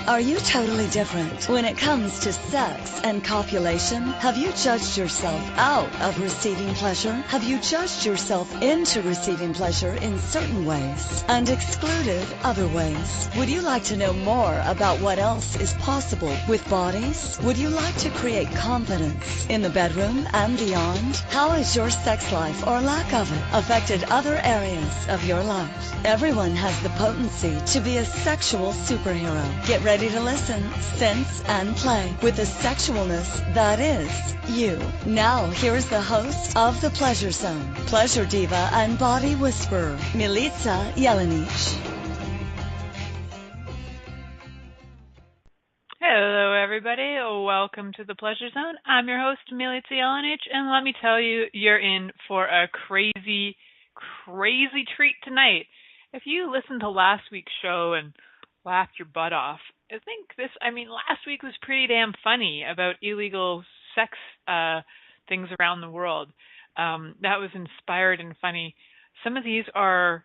Are you totally different when it comes to sex and copulation? Have you judged yourself out of receiving pleasure? Have you judged yourself into receiving pleasure in certain ways and excluded other ways? Would you like to know more about what else is possible with bodies? Would you like to create confidence in the bedroom and beyond? How has your sex life or lack of it affected other areas of your life? Everyone has the potency to be a sexual superhero. Get ready to listen, sense, and play with the sexualness that is you. Now, here's the host of The Pleasure Zone, pleasure diva and body whisperer, Milica Jelenic. Hello, everybody. Welcome to The Pleasure Zone. I'm your host, Milica Jelenic, and let me tell you, you're in for a crazy treat tonight. If you listened to last week's show and laughed your butt off, last week was pretty damn funny about illegal sex things around the world. That was inspired and funny. Some of these are,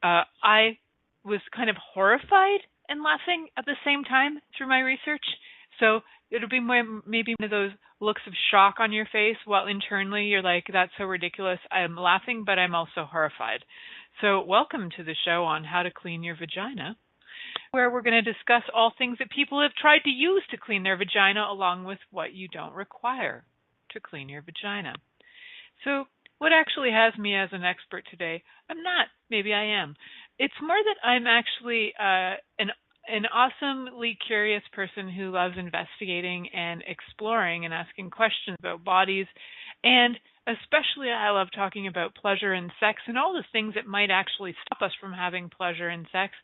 I was kind of horrified and laughing at the same time through my research. So it'll be maybe one of those looks of shock on your face while internally you're like, that's so ridiculous. I'm laughing, but I'm also horrified. So welcome to the show on how to clean your vagina, where we're going to discuss all things that people have tried to use to clean their vagina, along with what you don't require to clean your vagina. So what actually has me as an expert today? I'm not. Maybe I am. It's more that I'm actually an awesomely curious person who loves investigating and exploring and asking questions about bodies, and especially I love talking about pleasure and sex and all the things that might actually stop us from having pleasure and sex.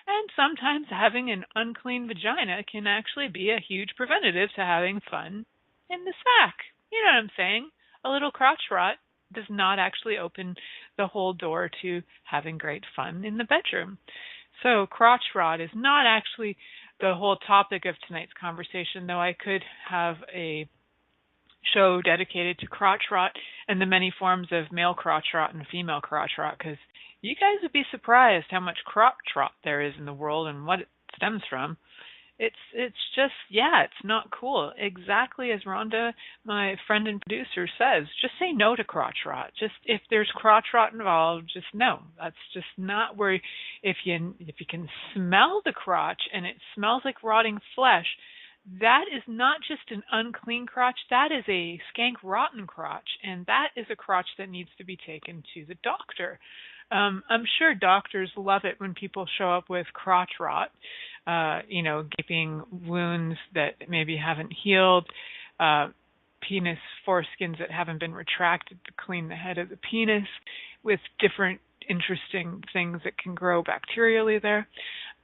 And sometimes having an unclean vagina can actually be a huge preventative to having fun in the sack. You know what I'm saying? A little crotch rot does not actually open the whole door to having great fun in the bedroom. So crotch rot is not actually the whole topic of tonight's conversation, though I could have a show dedicated to crotch rot and the many forms of male crotch rot and female crotch rot, because you guys would be surprised how much crotch rot there is in the world and what it stems from. It's just, it's not cool. Exactly as Rhonda, my friend and producer, says, just say no to crotch rot. Just if there's crotch rot involved, just no. That's just not where, if you can smell the crotch and it smells like rotting flesh, that is not just an unclean crotch, that is a skank rotten crotch, and that is a crotch that needs to be taken to the doctor. I'm sure doctors love it when people show up with crotch rot, gaping wounds that maybe haven't healed, penis foreskins that haven't been retracted to clean the head of the penis, with different interesting things that can grow bacterially there.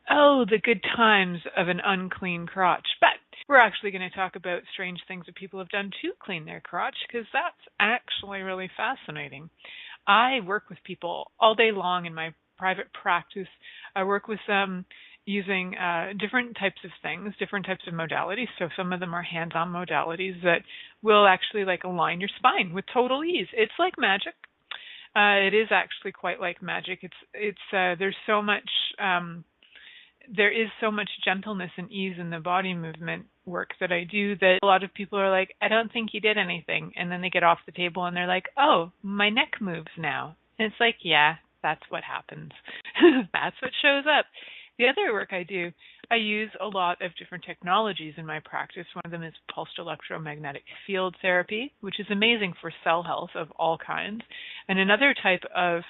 Oh, the good times of an unclean crotch. But we're actually going to talk about strange things that people have done to clean their crotch, because that's actually really fascinating. I work with people all day long in my private practice. I work with them using different types of things, different types of modalities. So some of them are hands-on modalities that will actually align your spine with total ease. It's like magic. It is actually quite like magic. There's so much. There is so much gentleness and ease in the body movement work that I do that a lot of people are like, I don't think you did anything. And then they get off the table and they're like, oh, my neck moves now. And it's like, yeah, that's what happens. That's what shows up. The other work I do, I use a lot of different technologies in my practice. One of them is pulsed electromagnetic field therapy, which is amazing for cell health of all kinds. And another type of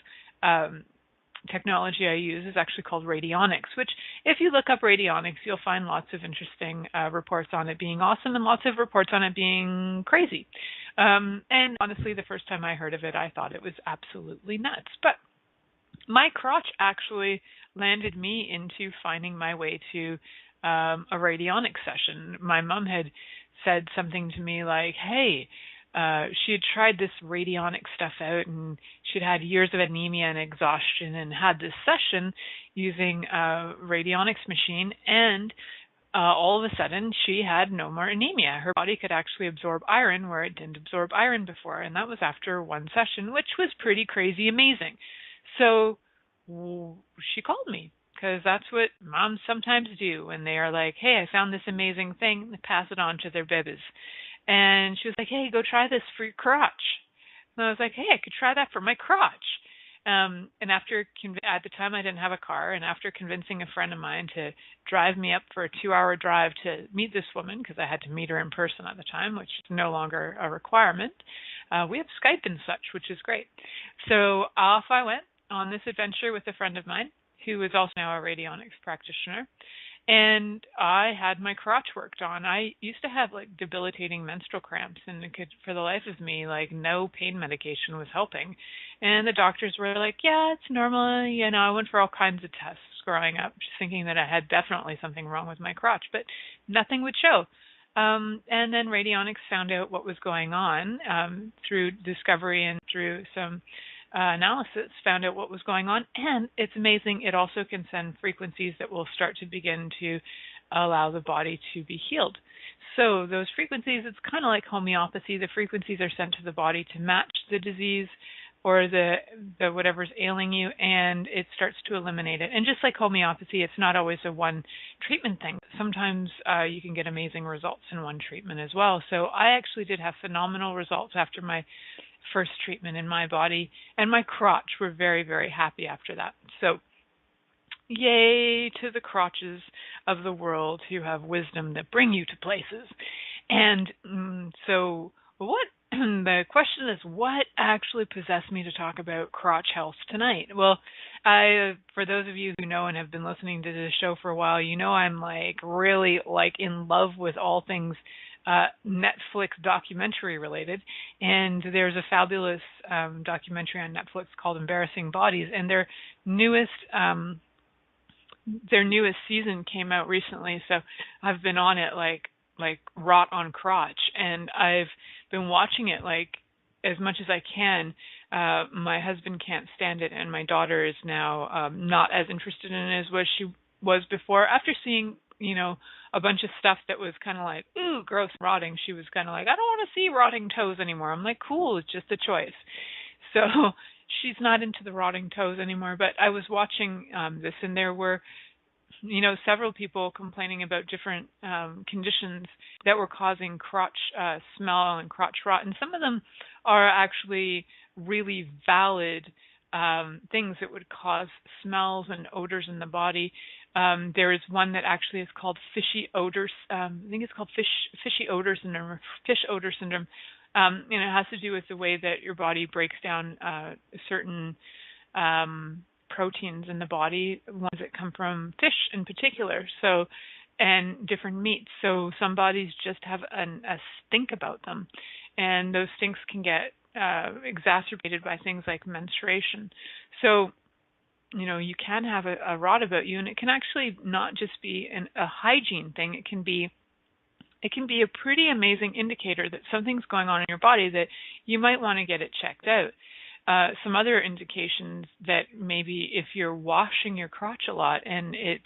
technology I use is actually called radionics, which if you look up radionics, you'll find lots of interesting reports on it being awesome and lots of reports on it being crazy. And honestly, the first time I heard of it, I thought it was absolutely nuts. But my crotch actually landed me into finding my way to a radionic session. My mom had said something to me like, hey, she had tried this radionic stuff out, and she'd had years of anemia and exhaustion, and had this session using a radionics machine, and all of a sudden she had no more anemia. Her body could actually absorb iron where it didn't absorb iron before, and that was after one session, which was pretty crazy amazing. So she called me, because that's what moms sometimes do when they are like, hey, I found this amazing thing, they pass it on to their babies. And she was like, hey, go try this for your crotch. And I was like, hey, I could try that for my crotch. And at the time I didn't have a car, and after convincing a friend of mine to drive me up for a 2-hour drive to meet this woman, because I had to meet her in person at the time, which is no longer a requirement, we have Skype and such, which is great. So off I went on this adventure with a friend of mine who is also now a radionics practitioner. And I had my crotch worked on. I used to have like debilitating menstrual cramps, and for the life of me, like no pain medication was helping. And the doctors were like, yeah, it's normal. You know, I went for all kinds of tests growing up, just thinking that I had definitely something wrong with my crotch, but nothing would show. And then radionics found out what was going on through discovery and through some analysis, found out what was going on. And it's amazing, it also can send frequencies that will start to begin to allow the body to be healed. So those frequencies, it's kind of like homeopathy. The frequencies are sent to the body to match the disease or the whatever's ailing you, and it starts to eliminate it. And just like homeopathy, it's not always a one treatment thing. Sometimes you can get amazing results in one treatment as well. So I actually did have phenomenal results after my first treatment in my body, and my crotch were very, very happy after that. So yay to the crotches of the world who have wisdom that bring you to places. And so what the question is, what actually possessed me to talk about crotch health tonight? Well, for those of you who know and have been listening to this show for a while, you know I'm like really like in love with all things Netflix documentary related, and there's a fabulous documentary on Netflix called Embarrassing Bodies, and their newest season came out recently, so I've been on it like rot on crotch, and I've been watching it like as much as I can. My husband can't stand it, and my daughter is now not as interested in it as she was before. After seeing, you know, a bunch of stuff that was kind of like, ooh, gross, rotting, she was kind of like, I don't want to see rotting toes anymore. I'm like, cool, it's just a choice. So she's not into the rotting toes anymore. But I was watching this, and there were, you know, several people complaining about different conditions that were causing crotch smell and crotch rot. And some of them are actually really valid things that would cause smells and odors in the body. There is one that actually is called fishy odor. I think it's called fishy odor syndrome or fish odor syndrome. And it has to do with the way that your body breaks down certain proteins in the body, ones that come from fish in particular. So, and different meats. So some bodies just have a stink about them, and those stinks can get exacerbated by things like menstruation. So, you know, you can have a rot about you, and it can actually not just be a hygiene thing. It can be a pretty amazing indicator that something's going on in your body that you might want to get it checked out. Some other indications that maybe if you're washing your crotch a lot and it's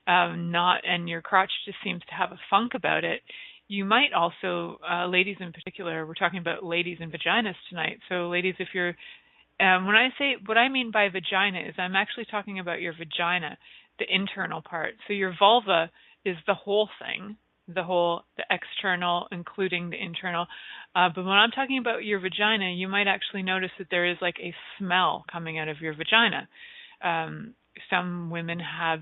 and your crotch just seems to have a funk about it, you might also, ladies in particular, we're talking about ladies and vaginas tonight. So ladies, if you're, when I say, what I mean by vagina is I'm actually talking about your vagina, the internal part. So your vulva is the whole thing, the external, including the internal. But when I'm talking about your vagina, you might actually notice that there is like a smell coming out of your vagina. Some women have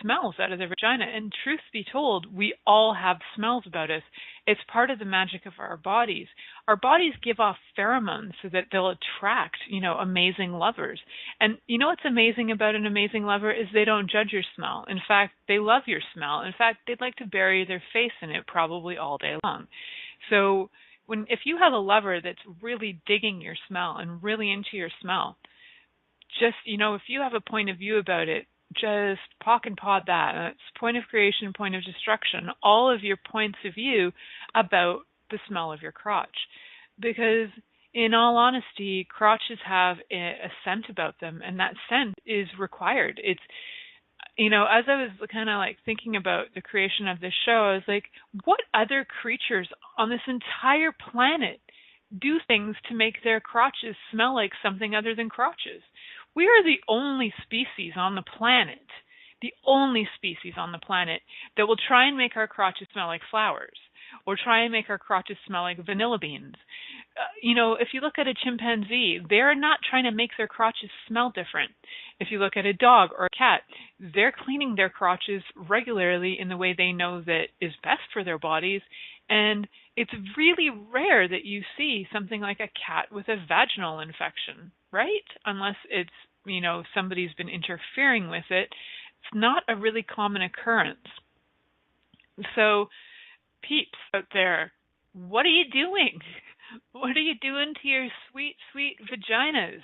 smells out of their vagina, and truth be told, we all have smells about us. It's part of the magic of our bodies. Our bodies give off pheromones so that they'll attract, you know, amazing lovers. And you know what's amazing about an amazing lover is they don't judge your smell. In fact, they love your smell. In fact, they'd like to bury their face in it probably all day long. So if you have a lover that's really digging your smell and really into your smell, just, you know, if you have a point of view about it, just pock and pod that. It's point of creation, point of destruction, all of your points of view about the smell of your crotch. Because in all honesty, crotches have a scent about them, and that scent is required. It's, you know, as I was kind of like thinking about the creation of this show, I was like, what other creatures on this entire planet do things to make their crotches smell like something other than crotches? We are the only species on the planet, that will try and make our crotches smell like flowers or try and make our crotches smell like vanilla beans. If you look at a chimpanzee, they're not trying to make their crotches smell different. If you look at a dog or a cat, they're cleaning their crotches regularly in the way they know that is best for their bodies. And it's really rare that you see something like a cat with a vaginal infection, right? Unless it's, somebody's been interfering with it. It's not a really common occurrence. So, peeps out there, what are you doing? What are you doing to your sweet, sweet vaginas?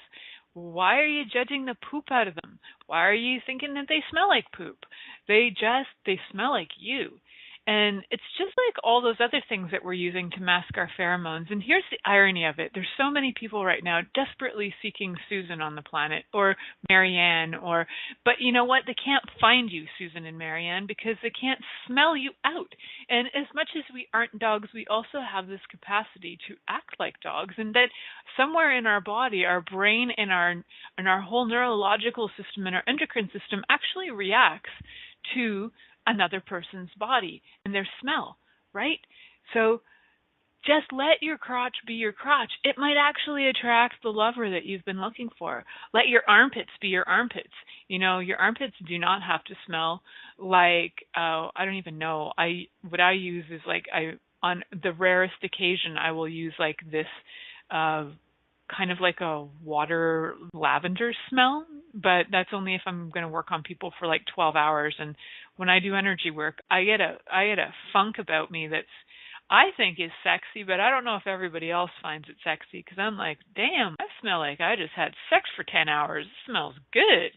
Why are you judging the poop out of them? Why are you thinking that they smell like poop? They smell like you. And it's just like all those other things that we're using to mask our pheromones. And here's the irony of it. There's so many people right now desperately seeking Susan on the planet, or Marianne, but you know what? They can't find you, Susan and Marianne, because they can't smell you out. And as much as we aren't dogs, we also have this capacity to act like dogs, and that somewhere in our body, our brain and our whole neurological system and our endocrine system actually reacts to another person's body and their smell, right? So just let your crotch be your crotch. It might actually attract the lover that you've been looking for. Let your armpits be your armpits. Your armpits do not have to smell like, I don't even know. What I use is on the rarest occasion, I will use like this kind of like a water lavender smell, but that's only if I'm going to work on people for like 12 hours. And when I do energy work, I get a funk about me that's, I think, is sexy, but I don't know if everybody else finds it sexy, because I'm like, damn, I smell like I just had sex for 10 hours. It smells good.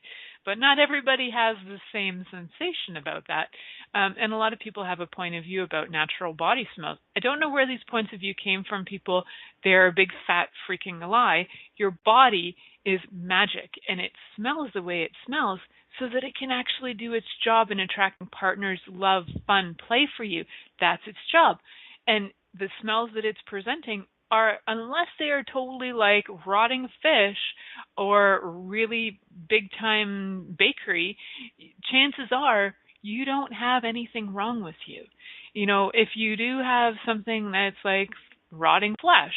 But not everybody has the same sensation about that. And a lot of people have a point of view about natural body smells. I don't know where these points of view came from, people. They're a big fat freaking lie. Your body is magic, and it smells the way it smells so that it can actually do its job in attracting partners, love, fun, play for you. That's its job. And the smells that it's presenting are, unless they are totally like rotting fish or really big time bakery, chances are you don't have anything wrong with you. If you do have something that's like rotting flesh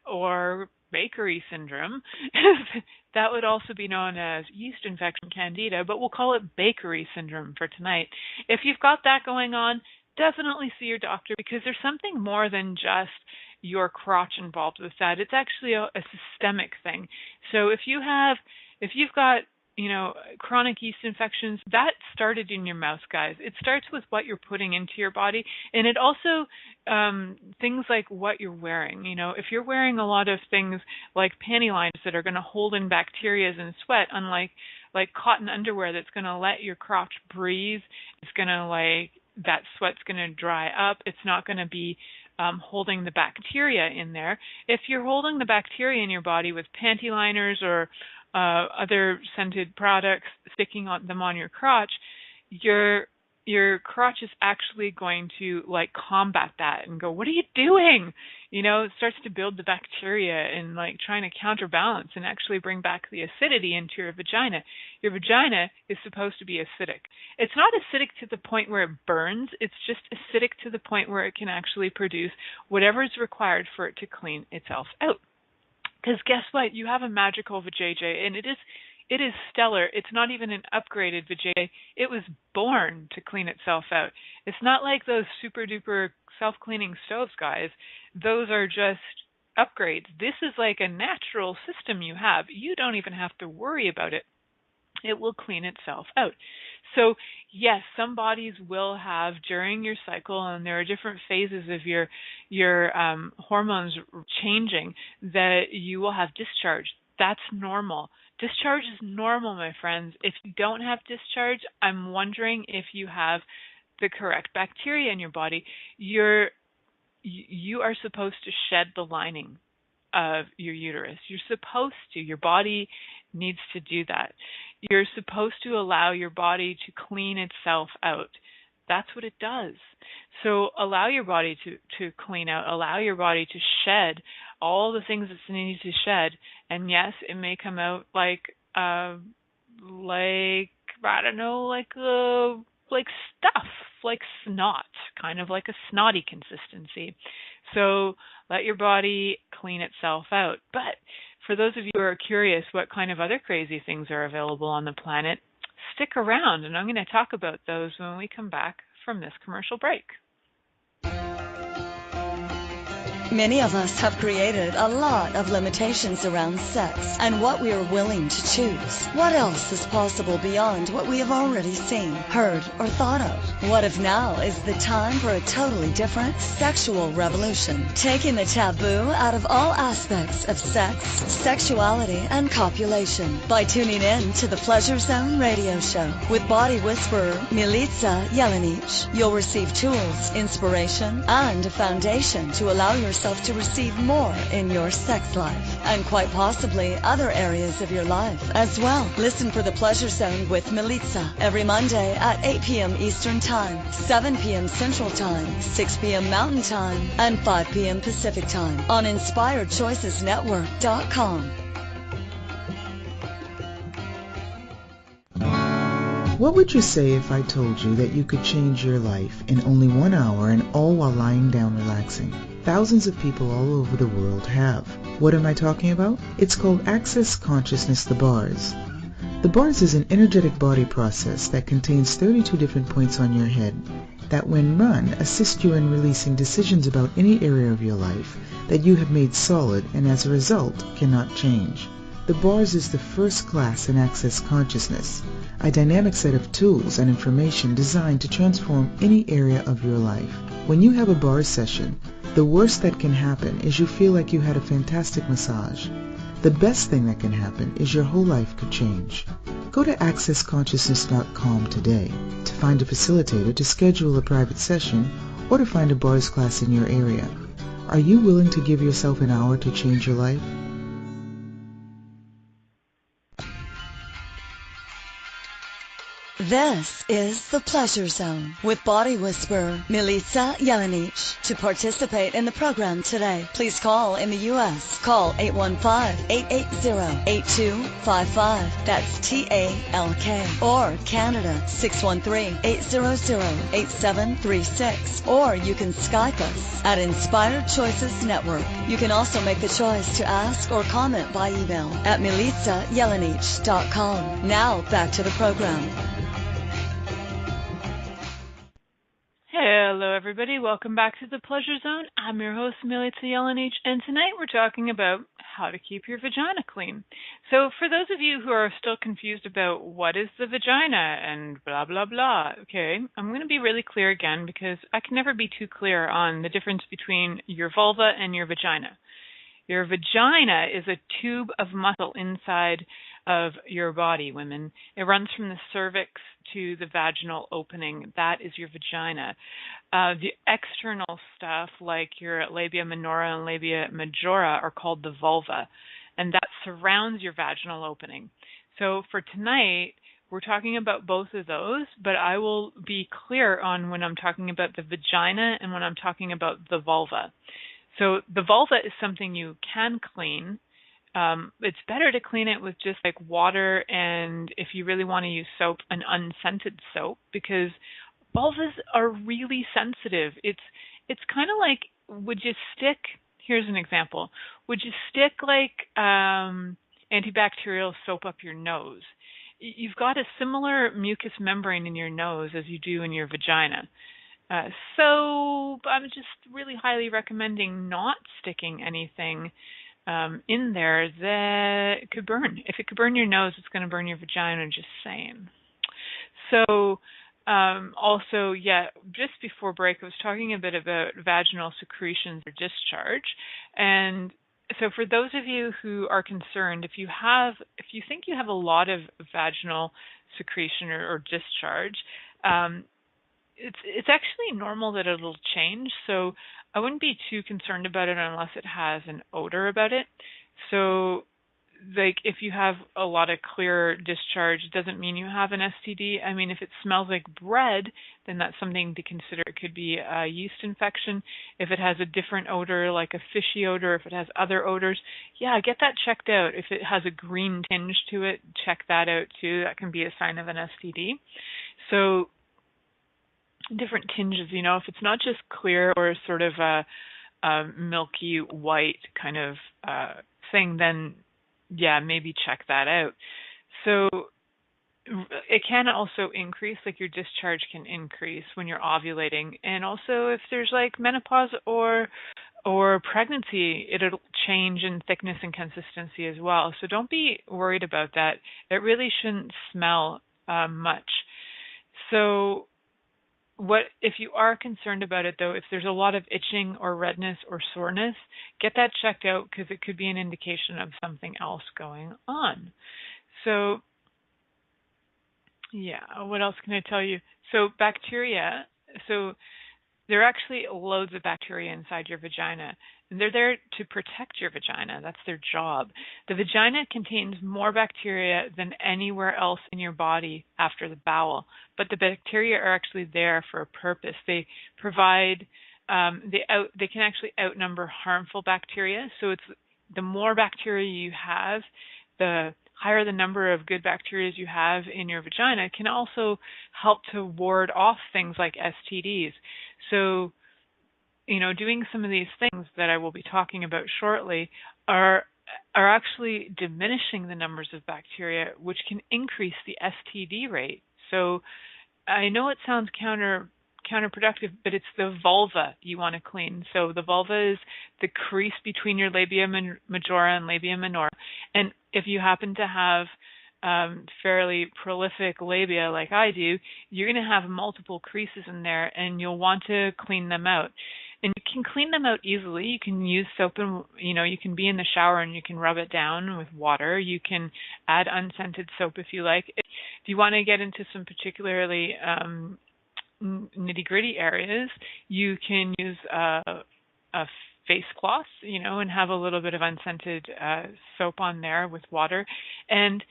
or bakery syndrome, that would also be known as yeast infection, candida, but we'll call it bakery syndrome for tonight. If you've got that going on, definitely see your doctor, because there's something more than just your crotch involved with that. It's actually a systemic thing. So if you've got chronic yeast infections, that started in your mouth, guys. It starts with what you're putting into your body, and it also things like what you're wearing. If you're wearing a lot of things like panty liners that are going to hold in bacteria and sweat, unlike like cotton underwear that's going to let your crotch breathe, it's going to that sweat's going to dry up. It's not going to be holding the bacteria in there. If you're holding the bacteria in your body with panty liners or other scented products, sticking them on your crotch, your crotch is actually going to combat that and go, what are you doing? It starts to build the bacteria and trying to counterbalance and actually bring back the acidity into your vagina. Your vagina is supposed to be acidic. It's not acidic to the point where it burns. It's just acidic to the point where it can actually produce whatever is required for it to clean itself out. Because guess what? You have a magical vajayjay, and it is stellar. It's not even an upgraded vajayjay. It was born to clean itself out. It's not like those super duper self-cleaning stoves, guys. Those are just upgrades. This is like a natural system you have. You don't even have to worry about it. It will clean itself out. So yes, some bodies will have during your cycle, and there are different phases of your hormones changing, that you will have discharge. That's normal. Discharge is normal, my friends. If you don't have discharge, I'm wondering if you have the correct bacteria in your body. You are supposed to shed the lining of your uterus. You're supposed to. Your body needs to do that. You're supposed to allow your body to clean itself out. That's what it does. So allow your body to clean out. Allow your body to shed all the things that it needs to shed. And yes, it may come out like like, I don't know, like stuff, like snot, kind of like a snotty consistency. So let your body clean itself out. But for those of you who are curious what kind of other crazy things are available on the planet, stick around, and I'm going to talk about those when we come back from this commercial break. Many of us have created a lot of limitations around sex and what we are willing to choose. What else is possible beyond what we have already seen, heard, or thought of? What if now is the time for a totally different sexual revolution, taking the taboo out of all aspects of sex, sexuality, and copulation by tuning in to the Pleasure Zone radio show with body whisperer Milica Jelenic. You'll receive tools, inspiration, and a foundation to allow yourself to receive more in your sex life and quite possibly other areas of your life as well. Listen for the Pleasure Zone with Milica every Monday at 8 p.m. Eastern Time, 7 p.m. Central Time, 6 p.m. Mountain Time, and 5 p.m. Pacific Time on InspiredChoicesNetwork.com. What would you say if I told you that you could change your life in only 1 hour and all while lying down relaxing? Thousands of people all over the world have. What am I talking about? It's called Access Consciousness, the bars. The bars is an energetic body process that contains 32 different points on your head that when run assist you in releasing decisions about any area of your life that you have made solid and as a result cannot change. The bars is the first class in Access Consciousness, a dynamic set of tools and information designed to transform any area of your life. When you have a bar session, the worst that can happen is you feel like you had a fantastic massage. The best thing that can happen is your whole life could change. Go to accessconsciousness.com today to find a facilitator to schedule a private session or to find a bars class in your area. Are you willing to give yourself an hour to change your life? This is the Pleasure Zone with body whisperer Milica Jelenic. To participate in the program today, please call in the U.S. Call 815-880-8255. That's TALK. Or Canada 613-800-8736. Or you can Skype us at Inspired Choices Network. You can also make the choice to ask or comment by email at milicajelenic.com. Now back to the program. Hello, everybody. Welcome back to the Pleasure Zone. I'm your host, Milica Jelenic, and tonight we're talking about how to keep your vagina clean. So for those of you who are still confused about what is the vagina and blah, blah, blah, okay, I'm going to be really clear again because I can never be too clear on the difference between your vulva and your vagina. Your vagina is a tube of muscle inside of your body, women. It runs from the cervix to the vaginal opening. That is your vagina. The external stuff, like your labia minora and labia majora, are called the vulva, and that surrounds your vaginal opening. So for tonight, we're talking about both of those, but I will be clear on when I'm talking about the vagina and when I'm talking about the vulva. So the vulva is something you can clean. It's better to clean it with just like water, and if you really want to use soap, an unscented soap, because vulvas are really sensitive. It's kind of like, would you stick, here's an example, would you stick like antibacterial soap up your nose? You've got a similar mucous membrane in your nose as you do in your vagina. So I'm just really highly recommending not sticking anything in there that could burn. If it could burn your nose, it's going to burn your vagina, just saying. So also, just before break, I was talking a bit about vaginal secretions or discharge. And so for those of you who are concerned, if you think you have a lot of vaginal secretion or discharge, it's actually normal that it'll change, so I wouldn't be too concerned about it unless it has an odor about it. So like if you have a lot of clear discharge, it doesn't mean you have an STD. I mean, if it smells like bread, then that's something to consider. It could be a yeast infection. If it has a different odor, like a fishy odor, if it has other odors, yeah, get that checked out. If it has a green tinge to it, check that out too. That can be a sign of an STD. So different tinges, if it's not just clear or sort of a milky white kind of thing, then yeah, maybe check that out. So it can also increase, like your discharge can increase when you're ovulating, and also if there's like menopause or pregnancy, it'll change in thickness and consistency as well. So don't be worried about that. It really shouldn't smell much. So what if you are concerned about it though, if there's a lot of itching or redness or soreness, get that checked out because it could be an indication of something else going on. So yeah, what else can I tell you? So bacteria, so there are actually loads of bacteria inside your vagina, and they're there to protect your vagina. That's their job. The vagina contains more bacteria than anywhere else in your body after the bowel, but the bacteria are actually there for a purpose. They provide, they can actually outnumber harmful bacteria. So it's the more bacteria you have, the higher the number of good bacteria you have in your vagina can also help to ward off things like STDs. So, doing some of these things that I will be talking about shortly are actually diminishing the numbers of bacteria, which can increase the STD rate. So I know it sounds counterproductive, but it's the vulva you want to clean. So the vulva is the crease between your labia majora and labia minora. And if you happen to have fairly prolific labia like I do, you're going to have multiple creases in there, and you'll want to clean them out. And you can clean them out easily. You can use soap and, you can be in the shower and you can rub it down with water. You can add unscented soap if you like. If you want to get into some particularly nitty-gritty areas, you can use a face cloth, and have a little bit of unscented soap on there with water. And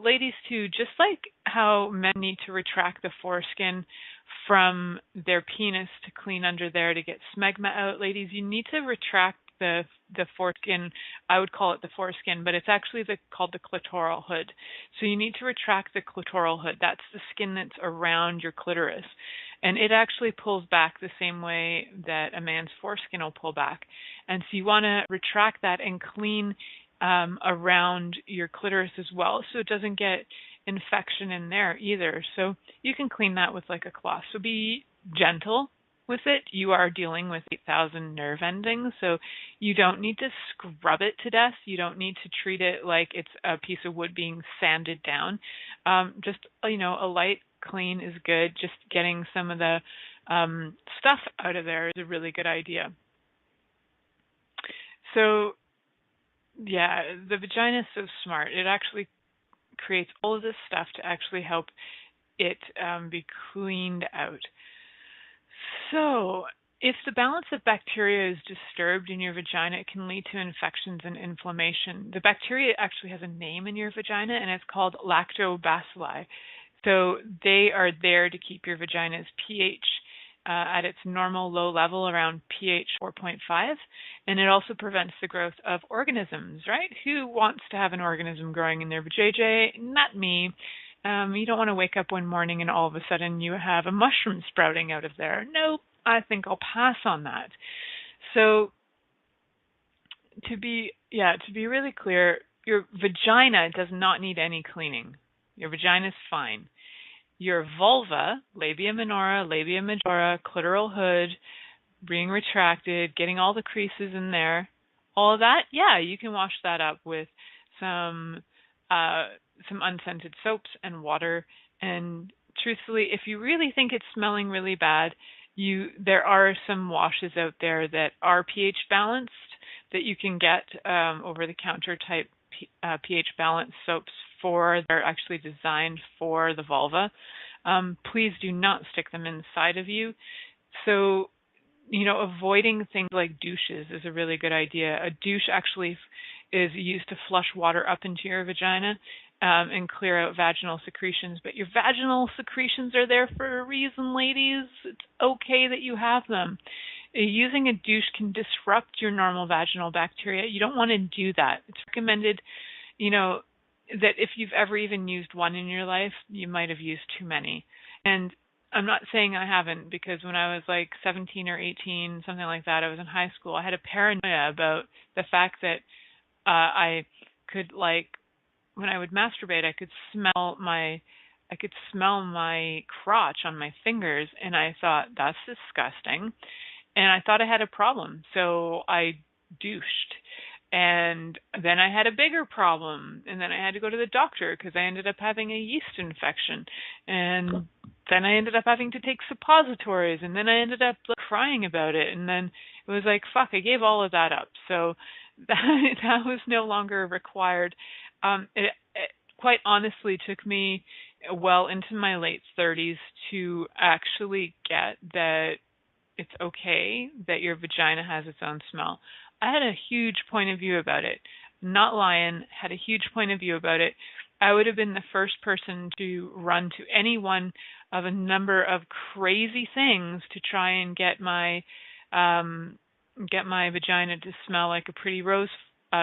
ladies too, just like how men need to retract the foreskin from their penis to clean under there to get smegma out, ladies, you need to retract the foreskin. I would call it the foreskin, but it's actually called the clitoral hood. So you need to retract the clitoral hood. That's the skin that's around your clitoris. And it actually pulls back the same way that a man's foreskin will pull back. And so you want to retract that and clean around your clitoris as well, so it doesn't get infection in there either. So you can clean that with like a cloth. So be gentle with it. You are dealing with 8,000 nerve endings, so you don't need to scrub it to death. You don't need to treat it like it's a piece of wood being sanded down. Just a light clean is good. Just getting some of the stuff out of there is a really good idea. So yeah, the vagina is so smart. It actually creates all of this stuff to actually help it be cleaned out. So if the balance of bacteria is disturbed in your vagina, it can lead to infections and inflammation. The bacteria actually has a name in your vagina, and it's called lactobacilli. So they are there to keep your vagina's pH at its normal low level around pH 4.5, and it also prevents the growth of organisms, right? Who wants to have an organism growing in their vajayjay? Not me. You don't want to wake up one morning and all of a sudden you have a mushroom sprouting out of there. Nope, I think I'll pass on that. So to be really clear, your vagina does not need any cleaning. Your vagina is fine. Your vulva, labia minora, labia majora, clitoral hood, being retracted, getting all the creases in there, all of that, yeah, you can wash that up with some unscented soaps and water. And truthfully, if you really think it's smelling really bad, there are some washes out there that are pH balanced that you can get over-the-counter type pH balanced soaps they're actually designed for the vulva. Please do not stick them inside of you. So, avoiding things like douches is a really good idea. A douche actually is used to flush water up into your vagina and clear out vaginal secretions. But your vaginal secretions are there for a reason, ladies. It's okay that you have them. Using a douche can disrupt your normal vaginal bacteria. You don't want to do that. It's recommended, that if you've ever even used one in your life, you might have used too many. And I'm not saying I haven't, because when I was like 17 or 18, something like that, I was in high school, I had a paranoia about the fact that I could, like, when I would masturbate, I could smell my crotch on my fingers, and I thought, that's disgusting. And I thought I had a problem, so I douched. And then I had a bigger problem, and then I had to go to the doctor because I ended up having a yeast infection. And then I ended up having to take suppositories, and then I ended up crying about it. And then it was like, fuck, I gave all of that up. So that was no longer required. It quite honestly took me well into my late 30s to actually get that it's okay that your vagina has its own smell. I had a huge point of view about it. Not lying, had a huge point of view about it. I would have been the first person to run to any one of a number of crazy things to try and get my vagina to smell like a pretty rose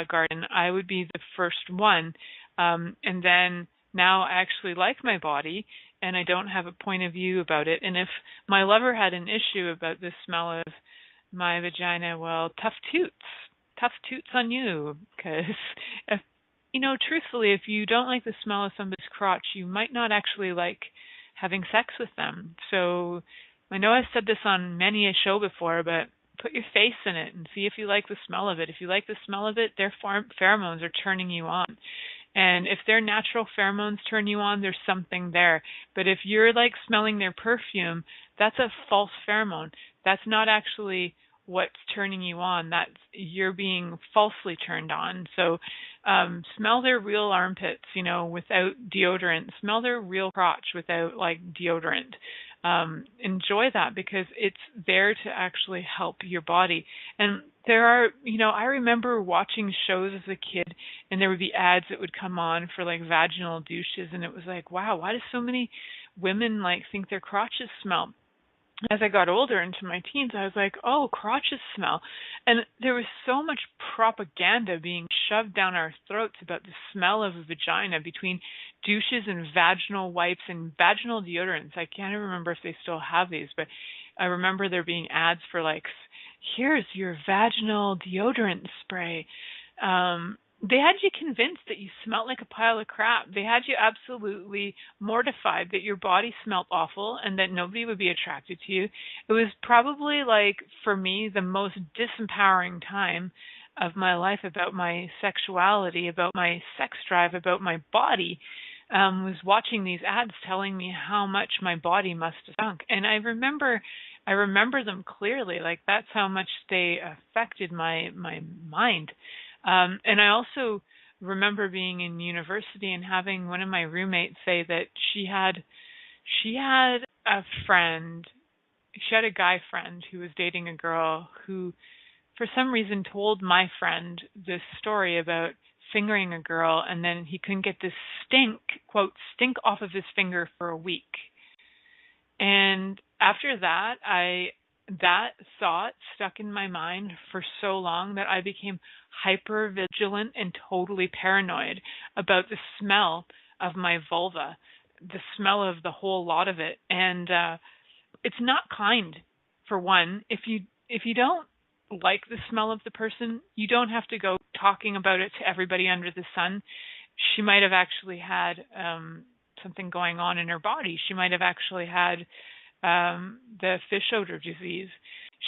garden. I would be the first one. And then now I actually like my body, and I don't have a point of view about it. And if my lover had an issue about the smell of my vagina, well, tough toots on you, because truthfully, if you don't like the smell of somebody's crotch, you might not actually like having sex with them. So I know I've said this on many a show before, but put your face in it and see if you like the smell of it. If you like the smell of it, their pheromones are turning you on. And if their natural pheromones turn you on, there's something there. But if you're like smelling their perfume, that's a false pheromone. That's not actually what's turning you on. That's you're being falsely turned on. So smell their real armpits, without deodorant. Smell their real crotch without deodorant. Enjoy that, because it's there to actually help your body. And there are, I remember watching shows as a kid, and there would be ads that would come on for vaginal douches, and it was like, wow, why do so many women think their crotches smell? As I got older into my teens, I was like, oh, crotches smell. And there was so much propaganda being shoved down our throats about the smell of a vagina between douches and vaginal wipes and vaginal deodorants. I can't even remember if they still have these, but I remember there being ads for here's your vaginal deodorant spray. They had you convinced that you smelled like a pile of crap. They had you absolutely mortified that your body smelled awful and that nobody would be attracted to you. It was probably, for me, the most disempowering time of my life about my sexuality, about my sex drive, about my body, was watching these ads telling me how much my body must have stunk. And I remember them clearly. That's how much they affected my mind. And I also remember being in university and having one of my roommates say that she had a friend, she had a guy friend who was dating a girl who, for some reason, told my friend this story about fingering a girl, and then he couldn't get this quote, stink off of his finger for a week. And after that, that thought stuck in my mind for so long that I became hyper vigilant and totally paranoid about the smell of my vulva, the smell of the whole lot of it. And it's not kind, for one. If you don't like the smell of the person, you don't have to go talking about it to everybody under the sun. She might have actually had something going on in her body. She might have actually had the fish odor disease.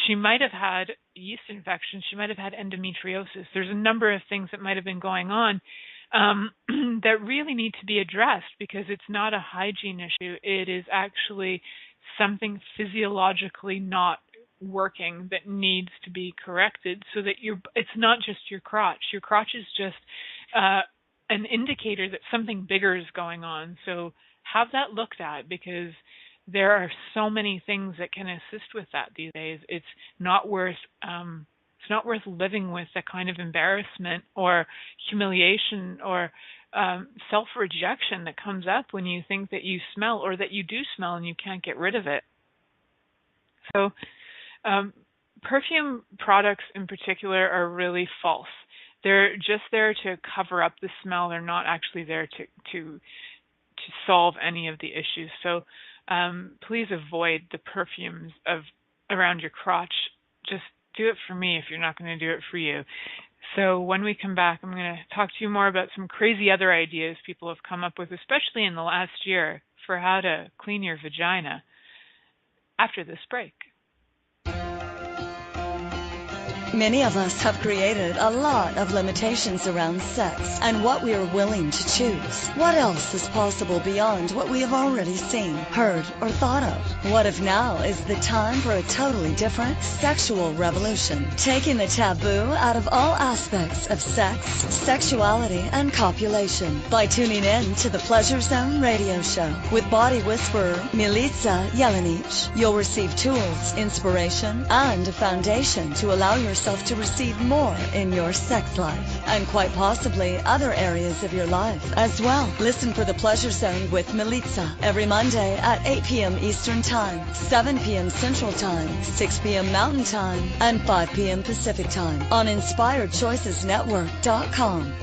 She might have had yeast infection. She might have had endometriosis. There's a number of things that might have been going on that really need to be addressed, because it's not a hygiene issue. It is actually something physiologically not working that needs to be corrected, so that it's not just your crotch. Your crotch is just an indicator that something bigger is going on. So have that looked at, because there are so many things that can assist with that these days. It's not worth It's not worth living with that kind of embarrassment or humiliation or self-rejection that comes up when you think that you smell or that you do smell and you can't get rid of it. So perfume products in particular are really false. They're just there to cover up the smell. They're not actually there to solve any of the issues. So please avoid the perfumes around your crotch. Just do it for me if you're not going to do it for you. So when we come back, I'm going to talk to you more about some crazy other ideas people have come up with, especially in the last year, for how to clean your vagina after this break. Many of us have created a lot of limitations around sex and what we are willing to choose. What else is possible beyond what we have already seen, heard, or thought of? What if now is the time for a totally different sexual revolution, taking the taboo out of all aspects of sex, sexuality, and copulation by tuning in to the Pleasure Zone radio show with body whisperer Milica Jelenic. You'll receive tools, inspiration, and a foundation to allow yourself to receive more in your sex life and quite possibly other areas of your life as well. Listen for the Pleasure Zone with Milica every Monday at 8 p.m. Eastern Time, 7 p.m. Central Time, 6 p.m. Mountain Time, and 5 p.m. Pacific Time on InspiredChoicesNetwork.com.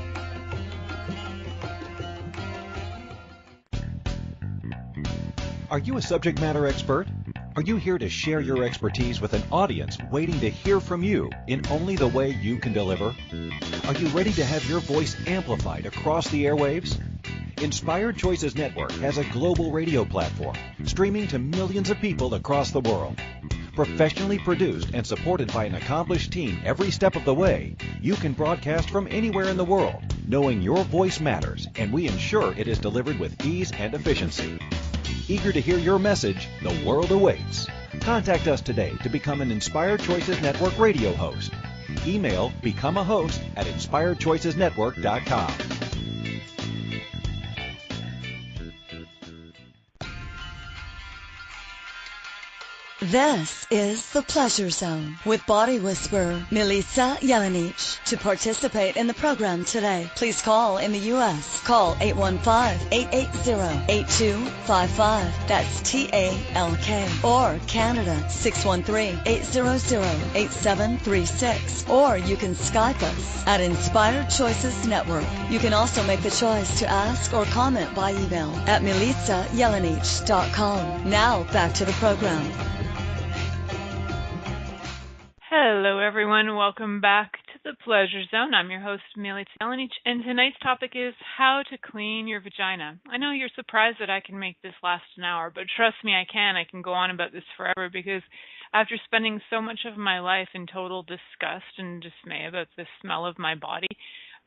Are you a subject matter expert? Are you here to share your expertise with an audience waiting to hear from you in only the way you can deliver? Are you ready to have your voice amplified across the airwaves? Inspired Choices Network has a global radio platform streaming to millions of people across the world. Professionally produced and supported by an accomplished team every step of the way, you can broadcast from anywhere in the world, knowing your voice matters, and we ensure it is delivered with ease and efficiency. Eager to hear your message, the world awaits. Contact us today to become an Inspired Choices Network radio host. Email becomeahost@inspiredchoicesnetwork.com. This is the Pleasure Zone with body whisperer Milica Jelenic. To participate in the program today, please call in the U.S. Call 815-880-8255. That's TALK. Or Canada 613-800-8736. Or you can Skype us at Inspired Choices Network. You can also make the choice to ask or comment by email at milicajelenic.com. Now back to the program. Hello, everyone. Welcome back to the Pleasure Zone. I'm your host, Milica Jelenic, and tonight's topic is how to clean your vagina. I know you're surprised that I can make this last an hour, but trust me, I can. I can go on about this forever because after spending so much of my life in total disgust and dismay about the smell of my body,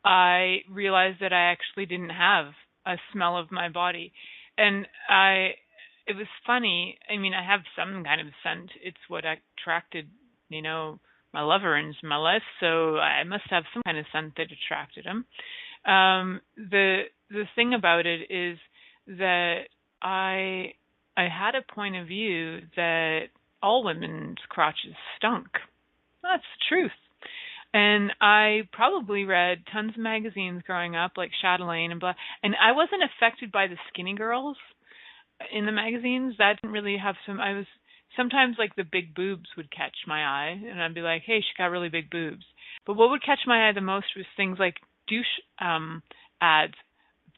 I realized that I actually didn't have a smell of my body. And it was funny. I mean, I have some kind of scent. It's what attracted my lover into my life, so I must have some kind of scent that attracted him. The thing about it is that I had a point of view that all women's crotches stunk. That's the truth. And I probably read tons of magazines growing up, like Chatelaine and blah, and I wasn't affected by the skinny girls in the magazines. That didn't really have sometimes like the big boobs would catch my eye, and I'd be like, hey, she got really big boobs. But what would catch my eye the most was things like douche ads,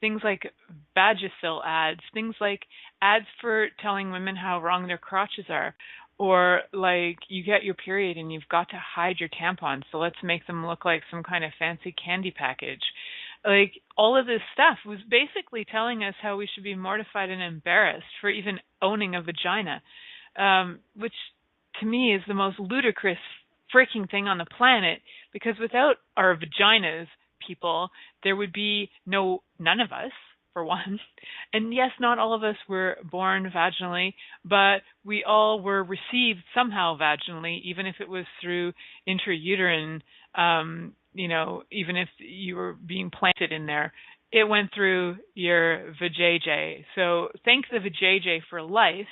things like Vagisil ads, things like ads for telling women how wrong their crotches are, or like you get your period and you've got to hide your tampons, so let's make them look like some kind of fancy candy package. Like all of this stuff was basically telling us how we should be mortified and embarrassed for even owning a vagina. Which to me is the most ludicrous freaking thing on the planet, because without our vaginas, people, there would be none of us, for one. And yes, not all of us were born vaginally, but we all were received somehow vaginally, even if it was through intrauterine, even if you were being planted in there. It went through your vajayjay. So thank the vajayjay for life,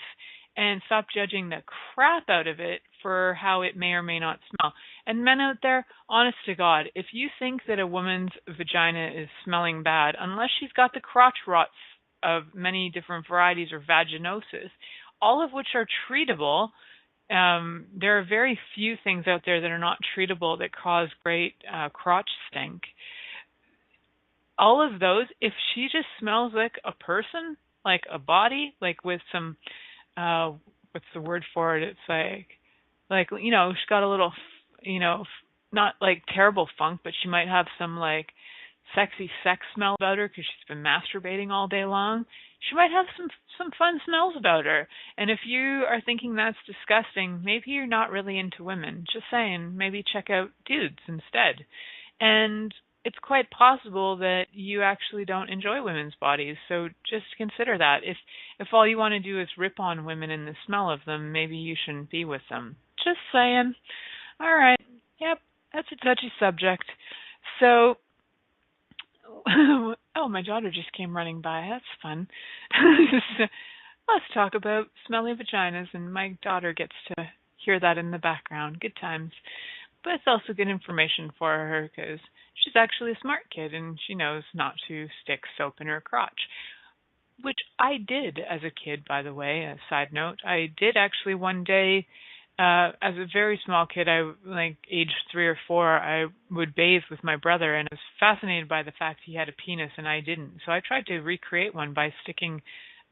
and stop judging the crap out of it for how it may or may not smell. And men out there, honest to God, if you think that a woman's vagina is smelling bad, unless she's got the crotch rots of many different varieties or vaginosis, all of which are treatable, there are very few things out there that are not treatable that cause great crotch stink. All of those, if she just smells like a person, like a body, like with some, what's the word for it? It's like, you know, she's got a little, you know, not like terrible funk, but she might have some like sexy sex smell about her because she's been masturbating all day long. She might have some fun smells about her. And if you are thinking that's disgusting, maybe you're not really into women. Just saying, maybe check out dudes instead. And it's quite possible that you actually don't enjoy women's bodies. So just consider that. If all you want to do is rip on women and the smell of them, maybe you shouldn't be with them. Just saying. All right. Yep. That's a touchy subject. So, oh, my daughter just came running by. That's fun. Let's talk about smelly vaginas, and my daughter gets to hear that in the background. Good times. But it's also good information for her because she's actually a smart kid and she knows not to stick soap in her crotch, which I did as a kid, by the way. A side note, I did actually one day, as a very small kid, I like age 3 or 4, I would bathe with my brother, and I was fascinated by the fact he had a penis and I didn't. So I tried to recreate one by sticking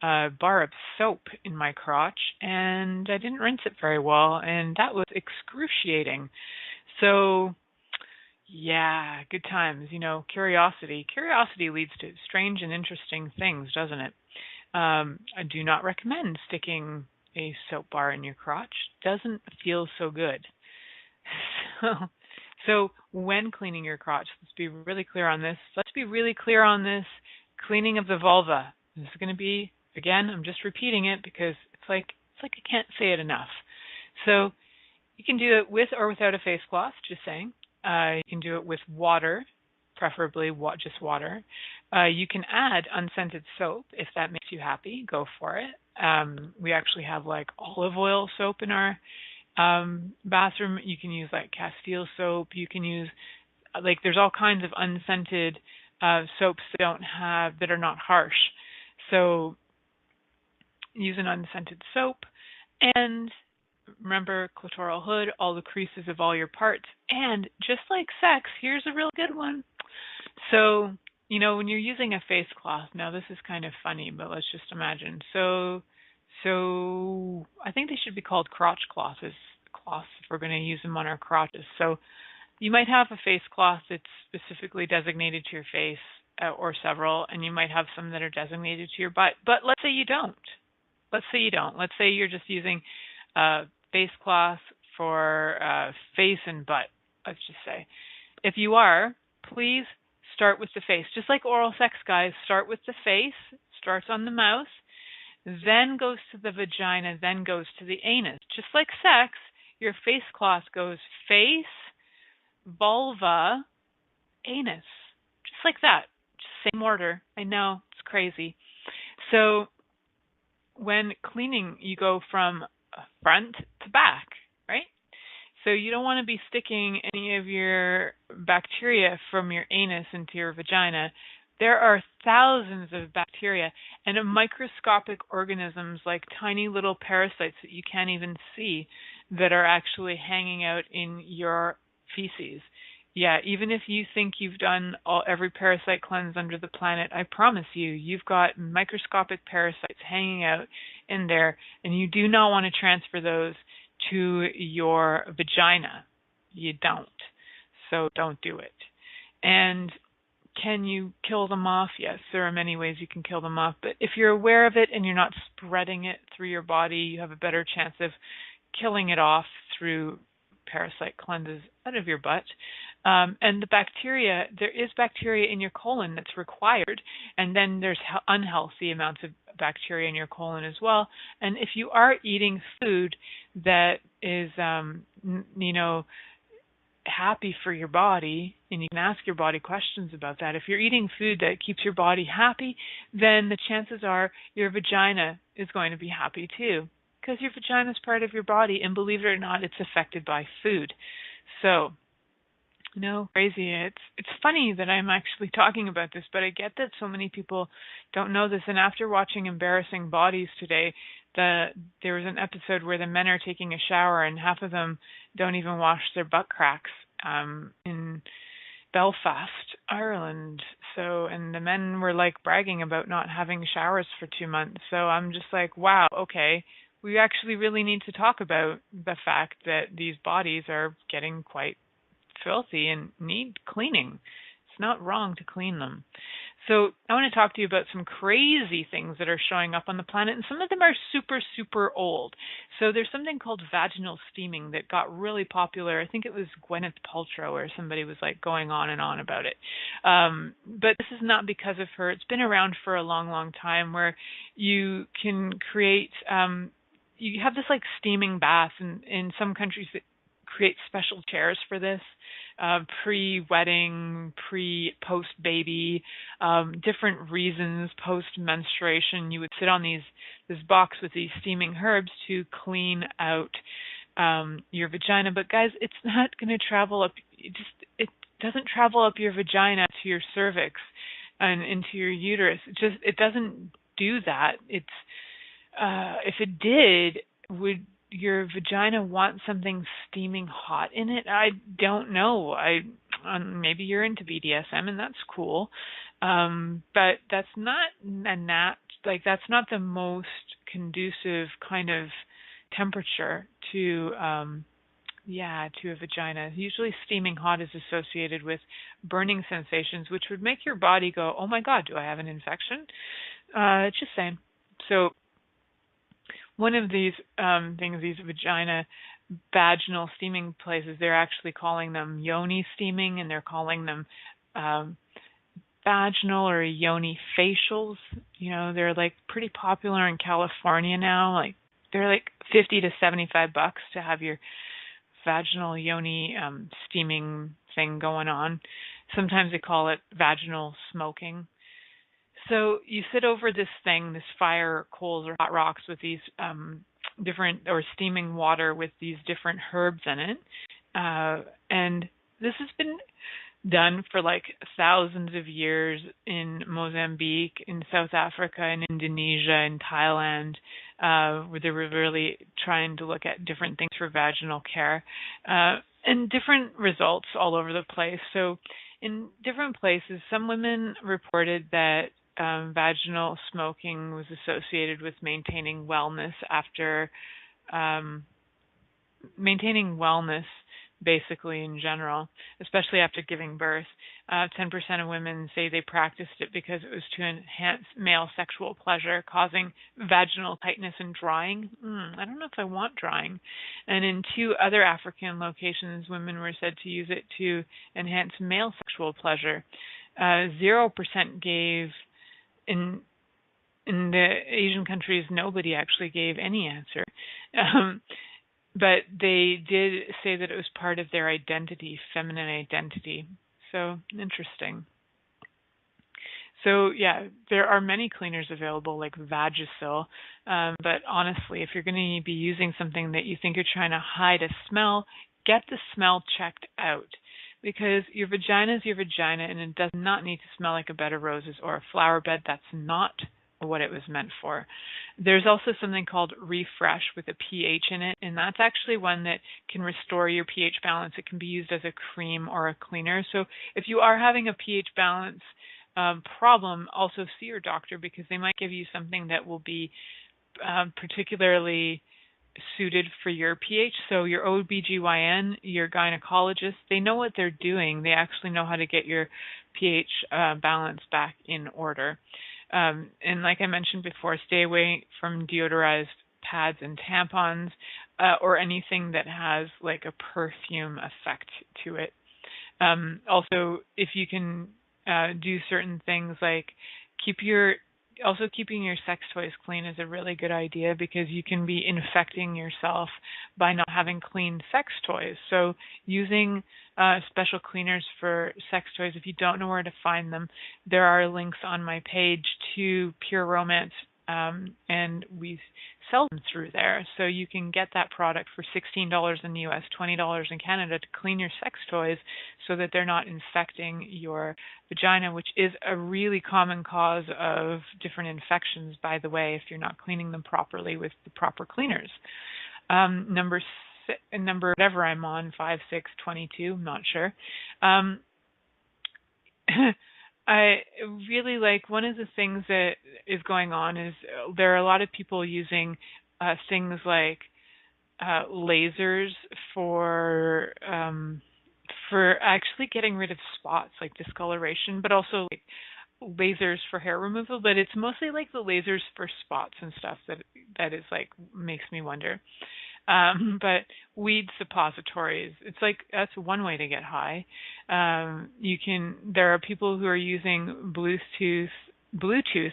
a bar of soap in my crotch, and I didn't rinse it very well, and that was excruciating. So, yeah, good times. You know, curiosity. Curiosity leads to strange and interesting things, doesn't it? I do not recommend sticking a soap bar in your crotch. Doesn't feel so good. So when cleaning your crotch, let's be really clear on this. Let's be really clear on this. Cleaning of the vulva. This is going to be, again, I'm just repeating it because it's like I can't say it enough. So you can do it with or without a face cloth, just saying. You can do it with water, preferably just water. You can add unscented soap if that makes you happy. Go for it. We actually have like olive oil soap in our bathroom. You can use like Castile soap. You can use like there's all kinds of unscented soaps that are not harsh. So use an unscented soap, and remember clitoral hood, all the creases of all your parts. And just like sex, here's a real good one. So, you know, when you're using a face cloth, now this is kind of funny, but let's just imagine. So I think they should be called crotch cloths if we're going to use them on our crotches. So you might have a face cloth that's specifically designated to your face, or several, and you might have some that are designated to your butt. But let's say you don't. Let's say you're just using face cloth for face and butt, let's just say. If you are, please start with the face. Just like oral sex, guys, start with the face, starts on the mouth, then goes to the vagina, then goes to the anus. Just like sex, your face cloth goes face, vulva, anus. Just like that. Just same order. I know, it's crazy. So when cleaning, you go from front to back, right? So you don't want to be sticking any of your bacteria from your anus into your vagina. There are thousands of bacteria and microscopic organisms like tiny little parasites that you can't even see that are actually hanging out in your feces. Yeah, even if you think you've done every parasite cleanse under the planet, I promise you've got microscopic parasites hanging out in there, and you do not want to transfer those to your vagina. You don't. So don't do it. And can you kill them off? Yes, there are many ways you can kill them off, but if you're aware of it and you're not spreading it through your body, you have a better chance of killing it off through parasite cleanses out of your butt. And the bacteria, there is bacteria in your colon that's required, and then there's unhealthy amounts of bacteria in your colon as well. And if you are eating food that is, happy for your body, and you can ask your body questions about that. If you're eating food that keeps your body happy, then the chances are your vagina is going to be happy too. Because your vagina is part of your body, and believe it or not, it's affected by food. So, crazy. It's funny that I'm actually talking about this, but I get that so many people don't know this. And after watching Embarrassing Bodies today, there was an episode where the men are taking a shower, and half of them don't even wash their butt cracks in Belfast, Ireland. So, and the men were like bragging about not having showers for 2 months. So I'm just like, wow, okay. We actually really need to talk about the fact that these bodies are getting quite filthy and need cleaning. It's not wrong to clean them. So I want to talk to you about some crazy things that are showing up on the planet, and some of them are super, super old. So there's something called vaginal steaming that got really popular. I think it was Gwyneth Paltrow, or somebody was like going on and on about it. But this is not because of her. It's been around for a long, long time, where you can create, you have this like steaming bath, and in some countries that create special chairs for this, pre-wedding, post-baby, different reasons, post-menstruation. You would sit on this box with these steaming herbs to clean out your vagina. But guys, it's not going to travel up. It doesn't travel up your vagina to your cervix and into your uterus. It doesn't do that. It's if it did, would your vagina want something steaming hot in it? I don't know. Maybe you're into BDSM and that's cool, but that's not that's not the most conducive kind of temperature to a vagina. Usually, steaming hot is associated with burning sensations, which would make your body go, "Oh my God, do I have an infection?" Just saying. So, one of these things, these vaginal steaming places, they're actually calling them yoni steaming, and they're calling them vaginal or yoni facials. They're like pretty popular in California now. Like they're like $50 to $75 to have your vaginal yoni steaming thing going on. Sometimes they call it vaginal smoking. So you sit over this fire, coals, or hot rocks with these or steaming water with these different herbs in it. And this has been done for like thousands of years in Mozambique, in South Africa, in Indonesia, in Thailand, where they were really trying to look at different things for vaginal care, and different results all over the place. So in different places, some women reported that vaginal smoking was associated with maintaining wellness basically in general, especially after giving birth. 10% of women say they practiced it because it was to enhance male sexual pleasure, causing vaginal tightness and drying. I don't know if I want drying. And in 2 other African locations, women were said to use it to enhance male sexual pleasure. 0% gave. In the Asian countries, nobody actually gave any answer. But they did say that it was part of their identity, feminine identity. So, interesting. So, yeah, there are many cleaners available like Vagisil. But honestly, if you're going to be using something that you think you're trying to hide a smell, get the smell checked out. Because your vagina is your vagina, and it does not need to smell like a bed of roses or a flower bed. That's not what it was meant for. There's also something called Refresh with a pH in it, and that's actually one that can restore your pH balance. It can be used as a cream or a cleaner. So if you are having a pH balance problem, also see your doctor, because they might give you something that will be particularly suited for your pH. So your OBGYN, your gynecologist, they know what they're doing. They actually know how to get your pH balance back in order. And like I mentioned before, stay away from deodorized pads and tampons, or anything that has like a perfume effect to it. Also, if you can do certain things like keeping your sex toys clean is a really good idea, because you can be infecting yourself by not having clean sex toys. So using special cleaners for sex toys, if you don't know where to find them, there are links on my page to Pure Romance, and we sells them through there. So you can get that product for $16 in the US, $20 in Canada to clean your sex toys so that they're not infecting your vagina, which is a really common cause of different infections, by the way, if you're not cleaning them properly with the proper cleaners. Number whatever I'm on, 5, 6, 22, I'm not sure. I really like, one of the things that is going on is there are a lot of people using things like lasers for actually getting rid of spots like discoloration, but also like lasers for hair removal. But it's mostly like the lasers for spots and stuff that is like makes me wonder. But weed suppositories, it's like that's one way to get high. There are people who are using Bluetooth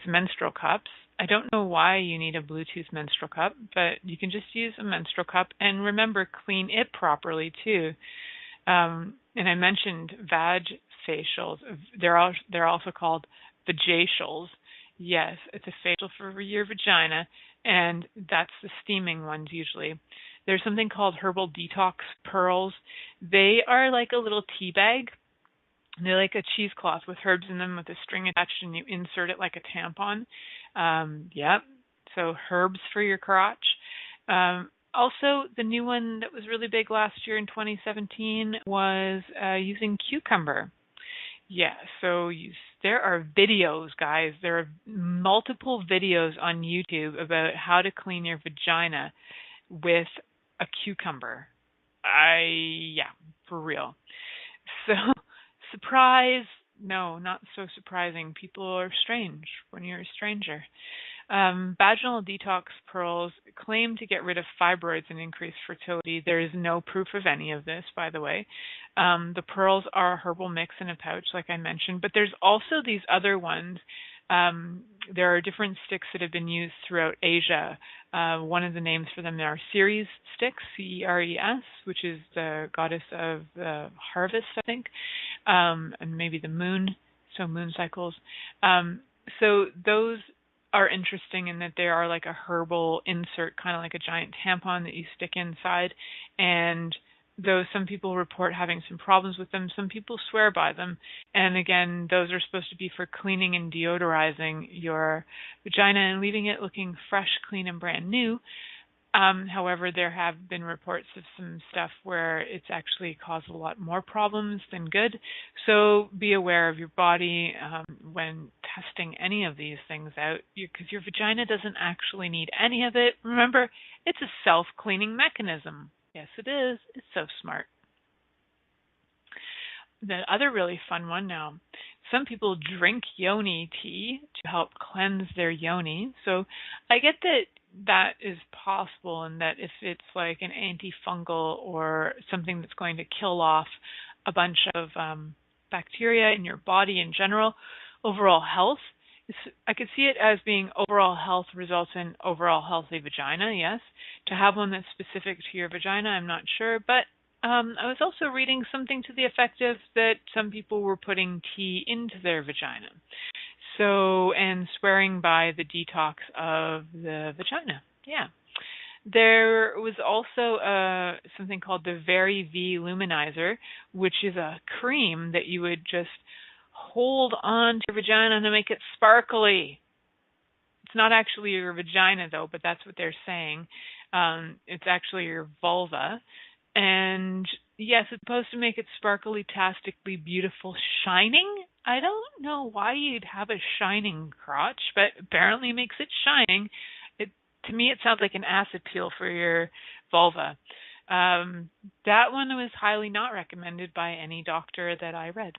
menstrual cups. I don't know why you need a Bluetooth menstrual cup, but you can just use a menstrual cup, and remember, clean it properly too. And I mentioned vag facials. They're also called vajacials. Yes, it's a facial for your vagina, and that's the steaming ones usually. There's something called herbal detox pearls. They are like a little tea bag. They're like a cheesecloth with herbs in them with a string attached, and you insert it like a tampon. Yep. So herbs for your crotch. Also, the new one that was really big last year in 2017 was using cucumber. Yeah, so there are videos, guys. There are multiple videos on YouTube about how to clean your vagina with a cucumber. Yeah, for real. So, surprise. No, not so surprising. People are strange when you're a stranger. Vaginal detox pearls claim to get rid of fibroids and increase fertility. There is no proof of any of this, by the way. The pearls are a herbal mix in a pouch, like I mentioned, but there's also these other ones. There are different sticks that have been used throughout Asia. One of the names for them are Ceres sticks, Ceres, which is the goddess of the harvest, I think, and maybe the moon, so moon cycles. So those are interesting in that they are like a herbal insert, kind of like a giant tampon that you stick inside. And though some people report having some problems with them, some people swear by them. And again, those are supposed to be for cleaning and deodorizing your vagina and leaving it looking fresh, clean, and brand new. However, there have been reports of some stuff where it's actually caused a lot more problems than good. So be aware of your body when testing any of these things out, because your vagina doesn't actually need any of it. Remember, it's a self-cleaning mechanism. Yes, it is. It's so smart. The other really fun one now, some people drink yoni tea to help cleanse their yoni. So I get that is possible, and that if it's like an antifungal or something that's going to kill off a bunch of bacteria in your body in general, overall health, I could see it as being overall health results in overall healthy vagina, yes. To have one that's specific to your vagina, I'm not sure, but I was also reading something to the effect of that some people were putting tea into their vagina. So, and swearing by the detox of the vagina. Yeah. There was also something called the Very V Luminizer, which is a cream that you would just hold on to your vagina to make it sparkly. It's not actually your vagina, though, but that's what they're saying. It's actually your vulva. And yes, it's supposed to make it sparkly, tastically beautiful, shining. I don't know why you'd have a shining crotch, but apparently it makes it shining. To me, it sounds like an acid peel for your vulva. That one was highly not recommended by any doctor that I read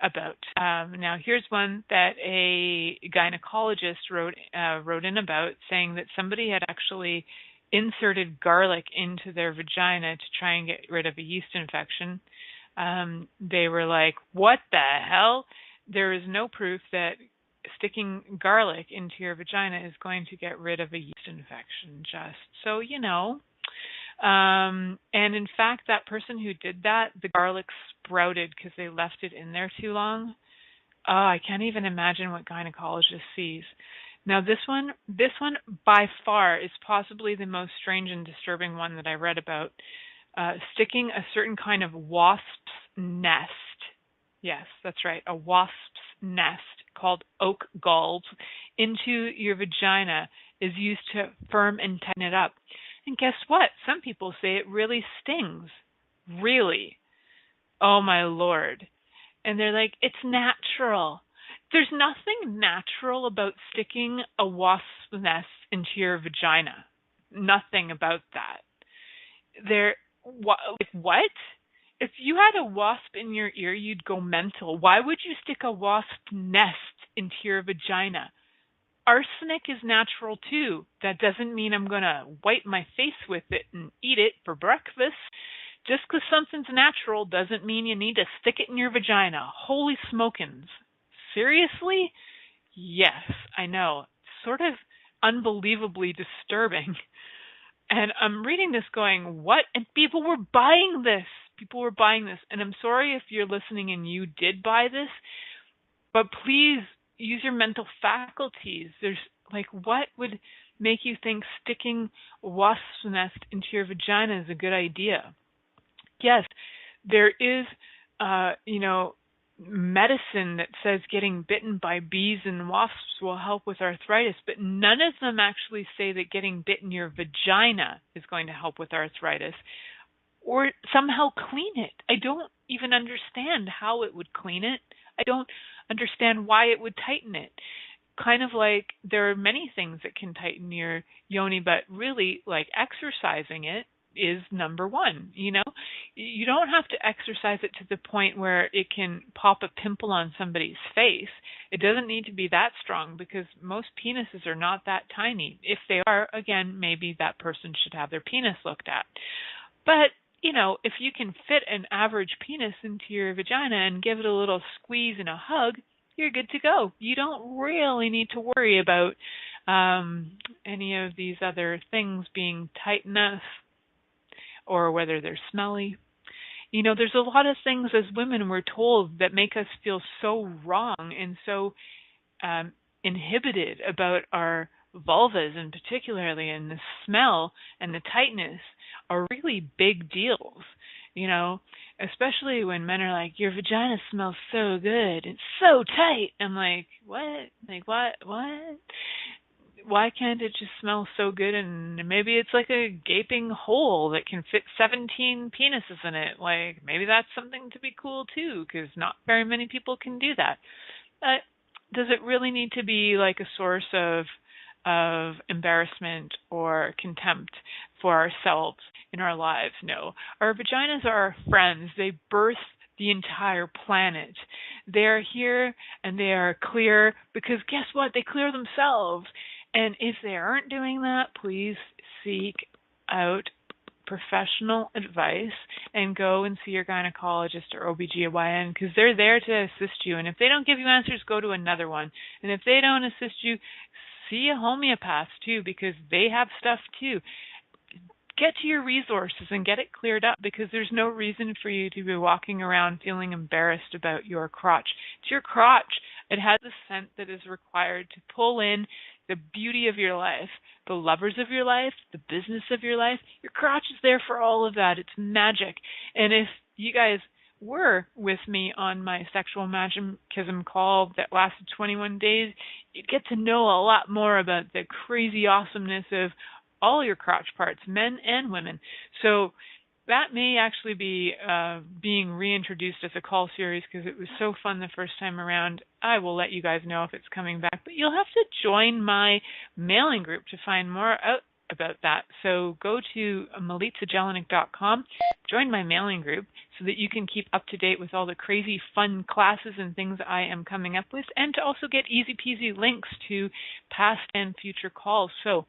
about. Now, here's one that a gynecologist wrote in about, saying that somebody had actually inserted garlic into their vagina to try and get rid of a yeast infection. They were like, what the hell? There is no proof that sticking garlic into your vagina is going to get rid of a yeast infection, just so you know. And in fact, that person who did that, the garlic sprouted because they left it in there too long. Oh, I can't even imagine what gynecologist sees. Now this one by far is possibly the most strange and disturbing one that I read about. Sticking a certain kind of wasp's nest. Yes, that's right, a wasp's nest called oak galls into your vagina is used to firm and tighten it up. And guess what? Some people say it really stings. Really? Oh my Lord. And they're like, it's natural. There's nothing natural about sticking a wasp's nest into your vagina. Nothing about that. What? If you had a wasp in your ear, you'd go mental. Why would you stick a wasp nest into your vagina? Arsenic is natural too. That doesn't mean I'm going to wipe my face with it and eat it for breakfast. Just because something's natural doesn't mean you need to stick it in your vagina. Holy smokins. Seriously? Yes, I know. Sort of unbelievably disturbing. And I'm reading this going, what? And people were buying this. And I'm sorry if you're listening and you did buy this, but please use your mental faculties. There's what would make you think sticking a wasp's nest into your vagina is a good idea? Yes, there is, medicine that says getting bitten by bees and wasps will help with arthritis, but none of them actually say that getting bit in your vagina is going to help with arthritis or somehow clean it. I don't even understand how it would clean it. I don't understand why it would tighten it. Kind of like there are many things that can tighten your yoni, but really exercising it is number one. You don't have to exercise it to the point where it can pop a pimple on somebody's face. It doesn't need to be that strong because most penises are not that tiny. If they are, again, maybe that person should have their penis looked at. But if you can fit an average penis into your vagina and give it a little squeeze and a hug, you're good to go. You don't really need to worry about any of these other things being tight enough or whether they're smelly. There's a lot of things as women we're told that make us feel so wrong and so inhibited about our vulvas, and particularly in the smell and the tightness are really big deals, especially when men are like, your vagina smells so good, it's so tight. I'm like, what? What? Why can't it just smell so good? And maybe it's like a gaping hole that can fit 17 penises in it. Maybe that's something to be cool too, because not very many people can do that. But does it really need to be like a source of embarrassment or contempt for ourselves in our lives? No. Our vaginas are our friends. They birth the entire planet. They are here and they are clear because guess what? They clear themselves. And if they aren't doing that, please seek out professional advice and go and see your gynecologist or OBGYN because they're there to assist you. And if they don't give you answers, go to another one. And if they don't assist you, see a homeopath too because they have stuff too. Get to your resources and get it cleared up because there's no reason for you to be walking around feeling embarrassed about your crotch. It's your crotch. It has a scent that is required to pull in the beauty of your life, the lovers of your life, the business of your life. Your crotch is there for all of that. It's magic. And if you guys were with me on my sexual masochism call that lasted 21 days, you'd get to know a lot more about the crazy awesomeness of all your crotch parts, men and women. So that may actually be being reintroduced as a call series because it was so fun the first time around. I will let you guys know if it's coming back. But you'll have to join my mailing group to find more out about that. So go to milicajelenic.com, join my mailing group so that you can keep up to date with all the crazy fun classes and things I am coming up with, and to also get easy peasy links to past and future calls. So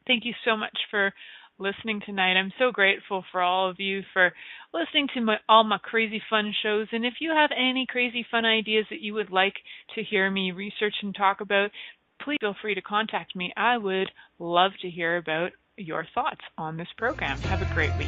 thank you so much for listening tonight. I'm so grateful for all of you for listening to all my crazy fun shows. And if you have any crazy fun ideas that you would like to hear me research and talk about, please feel free to contact me. I would love to hear about your thoughts on this program. Have a great week.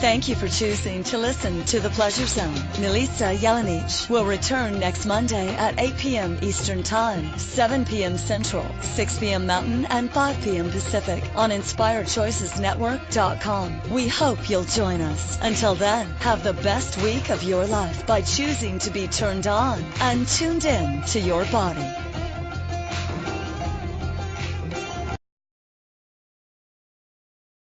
Thank you for choosing to listen to The Pleasure Zone. Milica Jelenic will return next Monday at 8 p.m. Eastern Time, 7 p.m. Central, 6 p.m. Mountain, and 5 p.m. Pacific on InspiredChoicesNetwork.com. We hope you'll join us. Until then, have the best week of your life by choosing to be turned on and tuned in to your body.